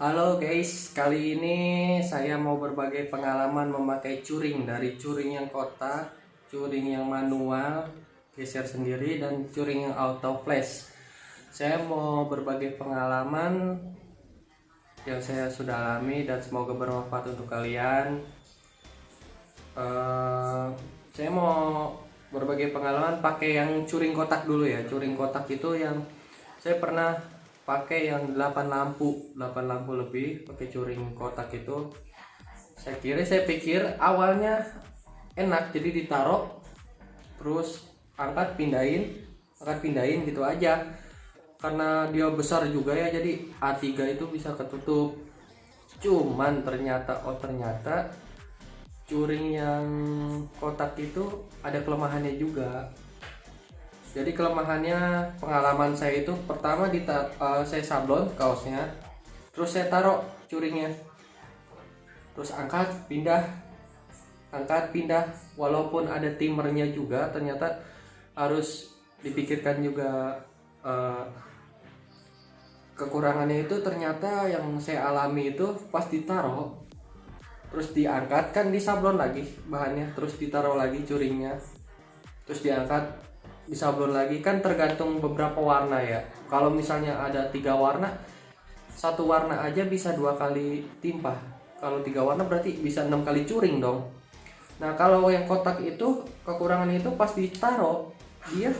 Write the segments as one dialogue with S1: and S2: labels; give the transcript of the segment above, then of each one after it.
S1: Halo guys, kali ini saya mau berbagi pengalaman memakai curing dari curing yang kotak, curing yang manual, geser sendiri, dan curing yang auto flash. Saya mau berbagi pengalaman yang saya sudah alami dan semoga bermanfaat untuk kalian. Eh, saya mau berbagi pengalaman pakai yang curing kotak dulu ya. Curing kotak itu yang saya pernah pakai yang 8 lampu lebih pakai curing kotak itu. Saya pikir awalnya enak, jadi ditaruh terus angkat pindahin gitu aja, karena dia besar juga ya, jadi A3 itu bisa ketutup. Cuman ternyata curing yang kotak itu ada kelemahannya juga. Jadi kelemahannya, pengalaman saya itu pertama saya sablon kaosnya, terus saya taruh curingnya, terus angkat pindah, walaupun ada timernya juga, ternyata harus dipikirkan juga. eh, Kekurangannya itu ternyata yang saya alami itu pas ditaruh terus diangkat, kan disablon lagi bahannya, terus ditaruh lagi curingnya, terus diangkat disablon lagi, kan tergantung beberapa warna ya. Kalau misalnya ada 3 warna, satu warna aja bisa 2 kali timpa. Kalau 3 warna berarti bisa 6 kali curing dong. Nah kalau yang kotak itu kekurangannya itu pas ditaruh, dia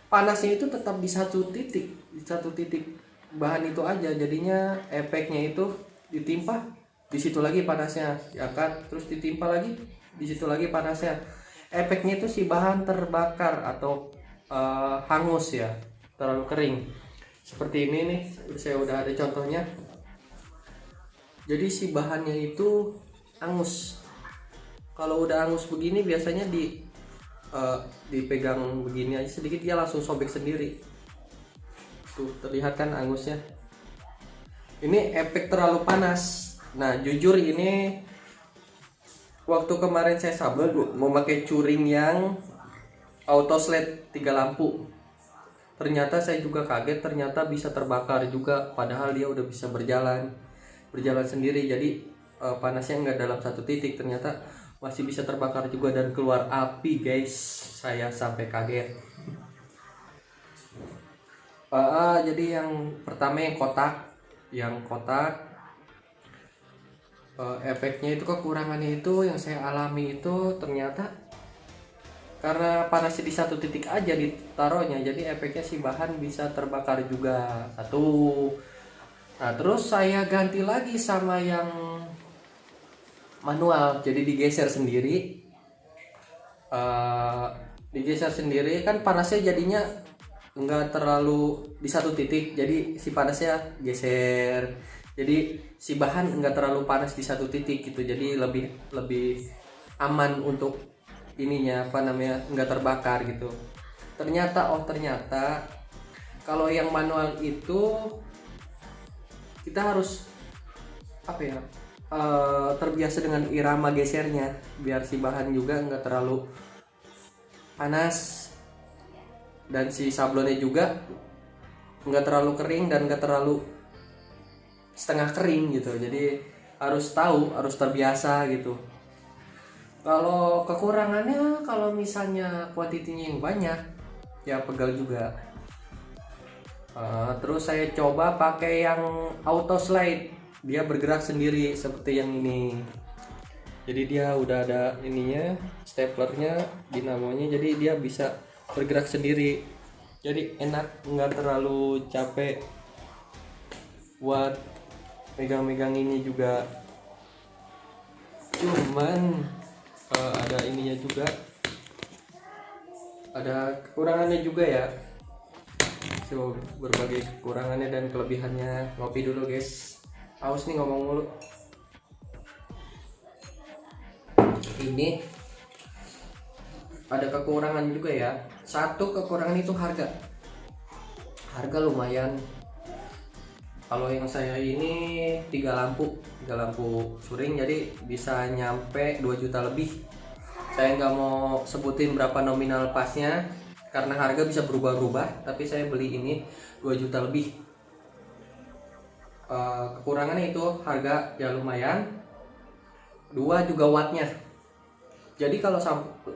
S1: panasnya itu tetap di satu titik bahan itu aja, jadinya efeknya itu ditimpa di situ lagi panasnya, diangkat terus ditimpa lagi di situ lagi panasnya, efeknya itu si bahan terbakar atau hangus ya, terlalu kering. Seperti ini nih, saya udah ada contohnya. Jadi si bahannya itu angus. Kalau udah angus begini biasanya dipegang begini aja sedikit dia langsung sobek sendiri. Tuh terlihat kan angusnya. Ini efek terlalu panas. Nah jujur ini waktu kemarin saya sablon memakai curing yang auto slide 3 lampu. Ternyata saya juga kaget, ternyata bisa terbakar juga, padahal dia udah bisa berjalan sendiri. Jadi panasnya nggak dalam satu titik, ternyata masih bisa terbakar juga dan keluar api guys. Saya sampai kaget. Jadi yang pertama yang kotak, efeknya itu, kekurangannya itu yang saya alami itu ternyata karena panasnya di satu titik aja ditaruhnya, jadi efeknya si bahan bisa terbakar juga satu. Nah terus saya ganti lagi sama yang manual, jadi digeser sendiri kan panasnya jadinya nggak terlalu di satu titik, jadi si panasnya geser, jadi si bahan nggak terlalu panas di satu titik gitu, jadi lebih aman untuk ininya, apa namanya, nggak terbakar gitu. Ternyata kalau yang manual itu kita harus apa ya, terbiasa dengan irama gesernya biar si bahan juga nggak terlalu panas, dan si sablonnya juga nggak terlalu kering dan nggak terlalu setengah kering gitu. Jadi harus terbiasa gitu. Kalau kekurangannya, kalau misalnya kuantitinya yang banyak ya pegal juga. Terus saya coba pakai yang auto slide, dia bergerak sendiri seperti yang ini. Jadi dia udah ada ininya, staplernya, dinamonya, jadi dia bisa bergerak sendiri. Jadi enak, nggak terlalu capek buat megang-megang ini juga. Cuman ada ininya juga, ada kekurangannya juga ya. So, berbagai kekurangannya dan kelebihannya. Ngopi dulu guys, haus nih ngomong mulu. Ini ada kekurangan juga ya. Satu kekurangan itu harga lumayan. Kalau yang saya ini 3 lampu curing, jadi bisa nyampe 2 juta lebih. Saya nggak mau sebutin berapa nominal pasnya karena harga bisa berubah-ubah, tapi saya beli ini 2 juta lebih. Kekurangannya itu harga ya lumayan, dua juga wattnya. Jadi kalau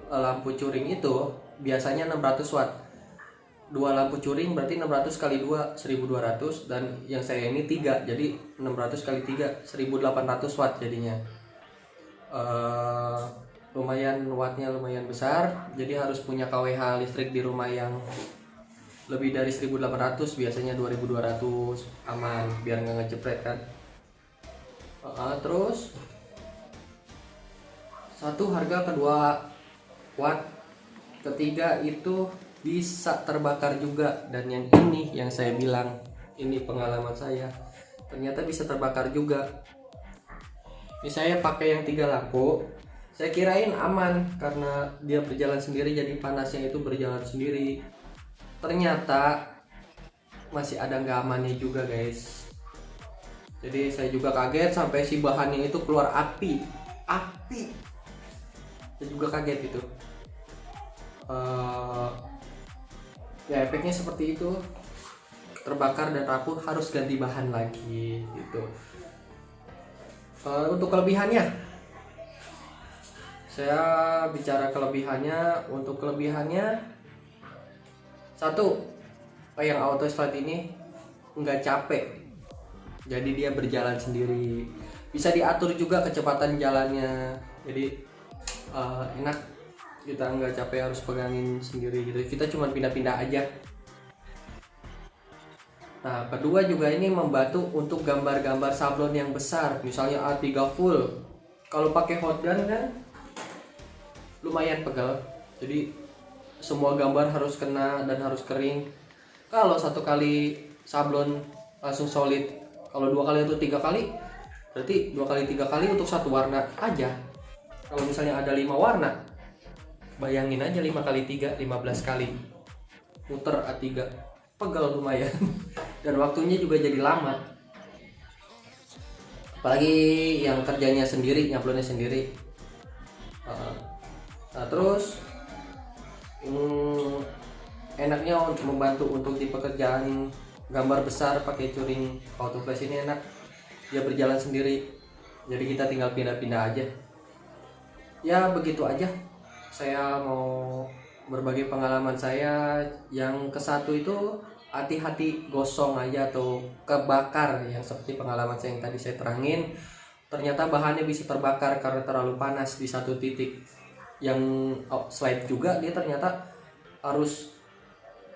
S1: lampu curing itu biasanya 600 watt, dua lampu curing berarti 600 kali 2 1200, dan yang saya ini 3, jadi 600 kali 3 1800 watt jadinya. Lumayan wattnya lumayan besar, jadi harus punya kWh listrik di rumah yang lebih dari 1800, biasanya 2200 aman biar nggak ngejepret kan. Terus satu harga, kedua watt, ketiga itu bisa terbakar juga. Dan yang ini yang saya bilang, ini pengalaman saya, ternyata bisa terbakar juga. Ini saya pakai yang 3 lampu, saya kirain aman karena dia berjalan sendiri, jadi panasnya itu berjalan sendiri. Ternyata masih ada nggak amannya juga guys. Jadi saya juga kaget sampai si bahannya itu keluar api. Saya juga kaget itu. Ya efeknya seperti itu, terbakar dan rapuh, harus ganti bahan lagi gitu. Untuk kelebihannya, saya bicara kelebihannya. Untuk kelebihannya, satu, yang auto start ini nggak capek, jadi dia berjalan sendiri, bisa diatur juga kecepatan jalannya, jadi enak, kita nggak capek harus pegangin sendiri gitu, kita cuma pindah-pindah aja. Nah, kedua juga ini membantu untuk gambar-gambar sablon yang besar, misalnya A3 full. Kalau pakai hot gun kan lumayan pegal, jadi semua gambar harus kena dan harus kering. Kalau 1 kali sablon langsung solid, kalau 2 kali atau 3 kali berarti 2 kali 3 kali untuk 1 warna aja. Kalau misalnya ada 5 warna, bayangin aja 5 kali 3 15 kali muter A3, pegal lumayan. Dan waktunya juga jadi lama, apalagi yang kerjanya sendiri, nyablonnya sendiri. Nah, terus enaknya untuk membantu untuk di pekerjaan gambar besar pakai curing auto flash ini enak, dia berjalan sendiri, jadi kita tinggal pindah-pindah aja. Ya begitu aja, saya mau berbagi pengalaman saya. Yang ke-1 itu hati-hati gosong aja atau kebakar, yang seperti pengalaman saya yang tadi saya terangin. Ternyata bahannya bisa terbakar karena terlalu panas di satu titik. Yang slide juga, dia ternyata harus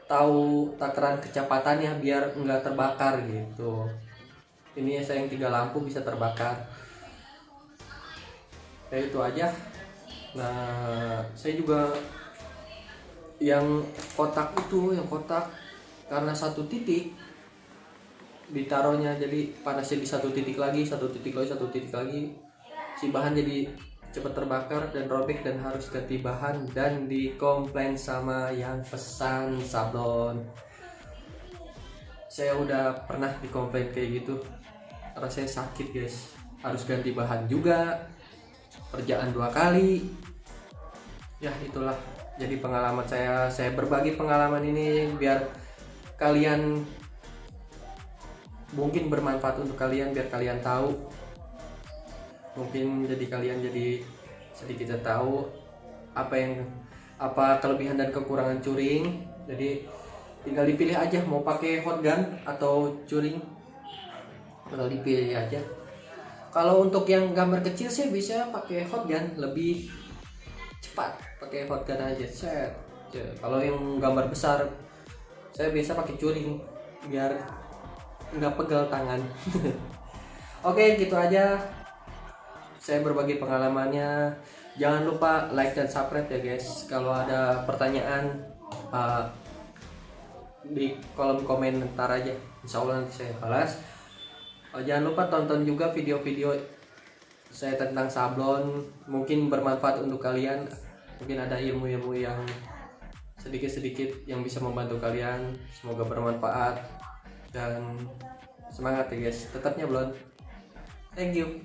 S1: tahu takaran kecepatannya biar enggak terbakar gitu. Ini saya yang 3 lampu bisa terbakar. Ya itu aja. Nah, saya juga yang kotak itu, karena satu titik ditaruhnya, jadi panasnya di satu titik lagi, satu titik lagi, si bahan jadi cepat terbakar dan robek dan harus ganti bahan dan dikomplain sama yang pesan sablon. Saya udah pernah dikomplain kayak gitu, rasanya sakit guys, harus ganti bahan juga, kerjaan 2 kali. Ya itulah, jadi pengalaman saya berbagi pengalaman ini biar kalian, mungkin bermanfaat untuk kalian, biar kalian tahu, mungkin jadi kalian jadi sedikit tahu apa kelebihan dan kekurangan curing. Jadi tinggal dipilih aja mau pakai hot gun atau curing, tinggal dipilih aja. Kalau untuk yang gambar kecil sih bisa pakai hot gun, lebih cepat pakai hot gun aja set. Kalau yang gambar besar saya biasa pakai curing biar nggak pegal tangan. Oke, gitu aja saya berbagi pengalamannya. Jangan lupa like dan subscribe ya guys. Kalau ada pertanyaan di kolom komentar aja, insya Allah nanti saya balas. Jangan lupa tonton juga video-video saya tentang sablon, mungkin bermanfaat untuk kalian, mungkin ada ilmu-ilmu yang sedikit-sedikit yang bisa membantu kalian. Semoga bermanfaat dan semangat ya guys, tetap nyablon. Thank you.